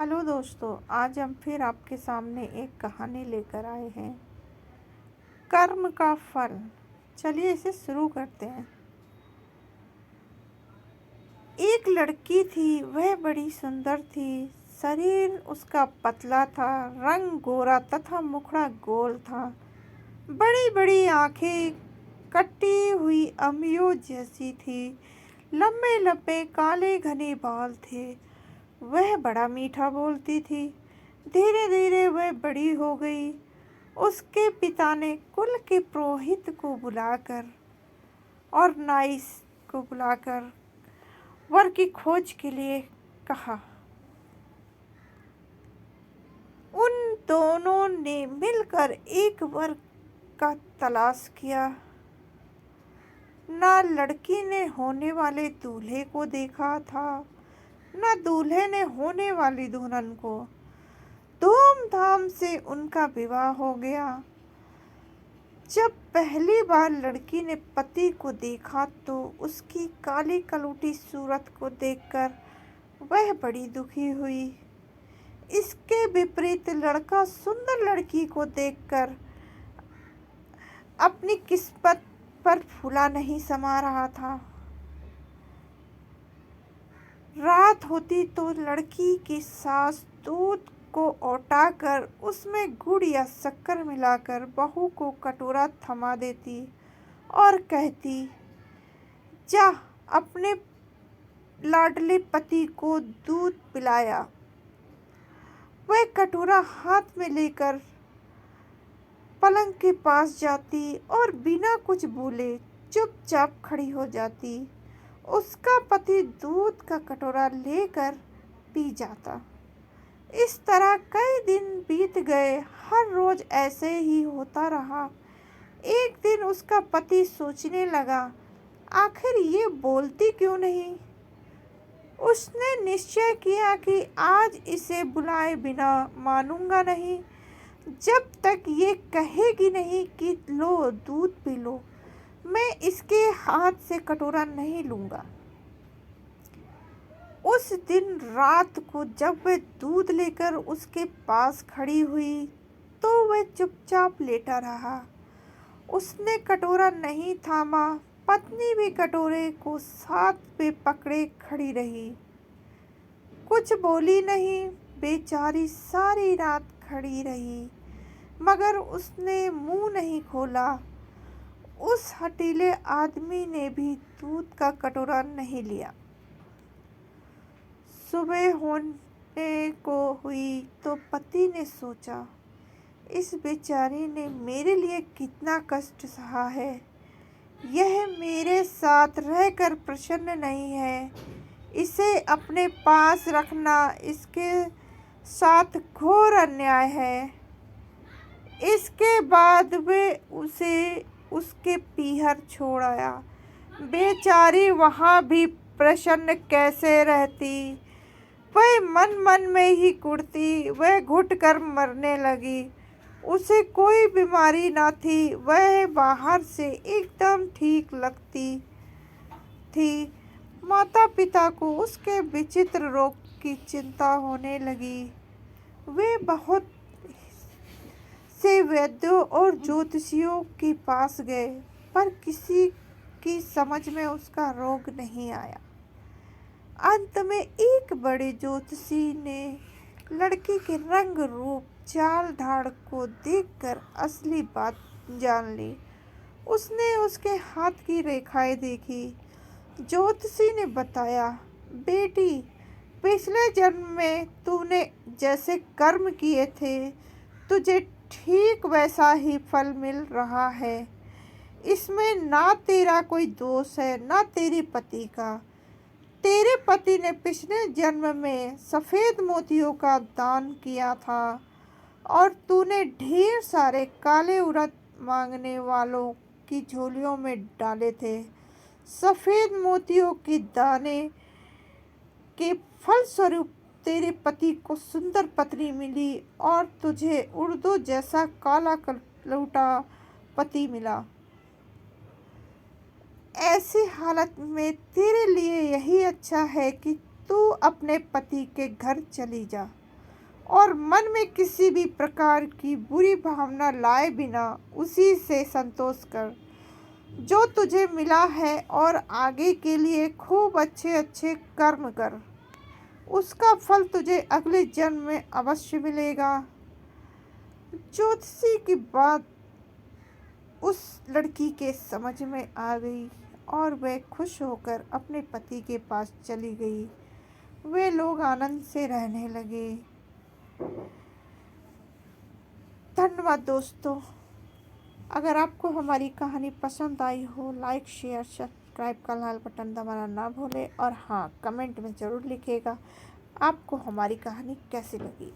Hello दोस्तों, आज हम फिर आपके सामने एक कहानी लेकर आए हैं। कर्म का फल। चलिए इसे शुरू करते हैं। एक लड़की थी, वह बड़ी सुंदर थी। शरीर उसका पतला था, रंग गोरा तथा मुखड़ा गोल था। बड़ी बड़ी आंखें कटी हुई अम्मियों जैसी थी। लंबे लंबे काले घने बाल थे। वह बड़ा मीठा बोलती थी। धीरे धीरे वह बड़ी हो गई। उसके पिता ने कुल के पुरोहित को बुलाकर और नाइस को बुलाकर वर की खोज के लिए कहा। उन दोनों ने मिलकर एक वर का तलाश किया। ना लड़की ने होने वाले दूल्हे को देखा था, ना दूल्हे ने होने वाली दुल्हन को। धूमधाम से उनका विवाह हो गया। जब पहली बार लड़की ने पति को देखा तो उसकी काली कलूटी सूरत को देखकर वह बड़ी दुखी हुई। इसके विपरीत लड़का सुंदर लड़की को देखकर अपनी किस्मत पर फूला नहीं समा रहा था। रात होती तो लड़की की सास दूध को औटाकर उसमें गुड़ या शक्कर मिलाकर बहू को कटोरा थमा देती और कहती, जा अपने लाडले पति को दूध पिलाया। वह कटोरा हाथ में लेकर पलंग के पास जाती और बिना कुछ बोले चुपचाप खड़ी हो जाती। उसका पति दूध का कटोरा लेकर पी जाता। इस तरह कई दिन बीत गए। हर रोज ऐसे ही होता रहा। एक दिन उसका पति सोचने लगा, आखिर ये बोलती क्यों नहीं। उसने निश्चय किया कि आज इसे बुलाए बिना मानूंगा नहीं, जब तक ये कहेगी नहीं कि लो दूध पी लो। मैं इसके हाथ से कटोरा नहीं लूंगा। उस दिन रात को जब वह दूध लेकर उसके पास खड़ी हुई तो वह चुपचाप लेटा रहा। उसने कटोरा नहीं थामा। पत्नी भी कटोरे को साथ में पकड़े खड़ी रही, कुछ बोली नहीं। बेचारी सारी रात खड़ी रही, मगर उसने मुंह नहीं खोला। उस हठीले आदमी ने भी दूध का कटोरा नहीं लिया। सुबह होने को हुई तो पति ने सोचा, इस बेचारी ने मेरे लिए कितना कष्ट सहा है। यह मेरे साथ रहकर प्रसन्न नहीं है। इसे अपने पास रखना इसके साथ घोर अन्याय है। इसके बाद वे उसे उसके पीहर छोड़ आया। बेचारी वहाँ भी प्रसन्न कैसे रहती। वह मन मन में ही कुढ़ती। वह घुट कर मरने लगी। उसे कोई बीमारी न थी। वह बाहर से एकदम ठीक लगती थी। माता पिता को उसके विचित्र रोग की चिंता होने लगी। वे बहुत से वैद्यों और ज्योतिषियों के पास गए, पर किसी की समझ में उसका रोग नहीं आया। अंत में एक बड़े ज्योतिषी ने लड़की के रंग रूप चाल ढाल को देखकर असली बात जान ली। उसने उसके हाथ की रेखाएं देखी। ज्योतिषी ने बताया, बेटी, पिछले जन्म में तूने जैसे कर्म किए थे तुझे ठीक वैसा ही फल मिल रहा है। इसमें ना तेरा कोई दोष है ना तेरे पति का। तेरे पति ने पिछले जन्म में सफ़ेद मोतियों का दान किया था और तूने ढेर सारे काले उड़द मांगने वालों की झोलियों में डाले थे। सफ़ेद मोतियों के दाने के फलस्वरूप तेरे पति को सुंदर पत्नी मिली और तुझे उड़दों जैसा काला कलूटा पति मिला। ऐसी हालत में तेरे लिए यही अच्छा है कि तू अपने पति के घर चली जा और मन में किसी भी प्रकार की बुरी भावना लाए बिना उसी से संतोष कर जो तुझे मिला है, और आगे के लिए खूब अच्छे अच्छे कर्म कर। उसका फल तुझे अगले जन्म में अवश्य मिलेगा। ज्योतिषी की बात उस लड़की के समझ में आ गई और वह खुश होकर अपने पति के पास चली गई। वे लोग आनंद से रहने लगे। धन्यवाद दोस्तों। अगर आपको हमारी कहानी पसंद आई हो, लाइक शेयर सब्सक्राइब का लाल बटन दबाना ना भूलें, और हाँ, कमेंट में ज़रूर लिखिएगा आपको हमारी कहानी कैसी लगी।